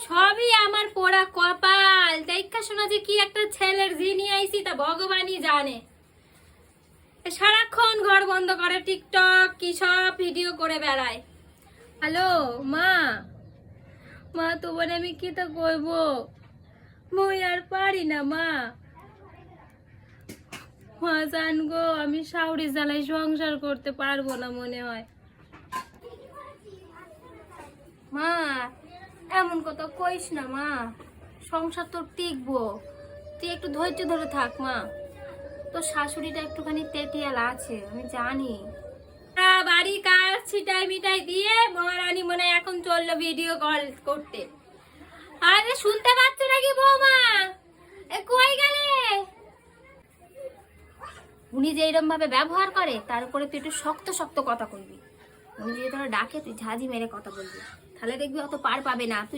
সবই আমার পোড়া কপাল। দেখা শোনা যে কি একটা ছেলের জিনি আইছি তা ভগবানই জানে। সারাক্ষণ ঘর বন্ধ করে টিকটক কি সব ভিডিও করে বেড়ায়। হ্যালো মা, মা তোমার আমি কি তো কইব, মই আর পারি না মা। মা জান গো, আমি শাউরি জ্বালাই সংসার করতে পারবো না মনে হয়। মা এমন কথা কইস না মা, সংসার তো টিকবো, তুই একটু ধৈর্য ধরে থাক মা। তোর শাশুড়িটা একটুখানি তেতিয়াল আছে আমি জানি। বাড়ি কাজ ছিটাই মিটাই দিয়ে মহারানী মনে হয় এখন চললো ভিডিও কল করতে। আরে শুনতে পাচ্ছ নাকি বৌমা? কই গেলে? উনি যে এরকম ভাবে ব্যবহার করে তার উপরে তুই একটু শক্ত শক্ত কথা কইবি। উনি যদি তোরা ডাকে তুই ঝাঁঝি মেরে কথা বলবি, তাহলে দেখবি অত পার পাবে না। তুই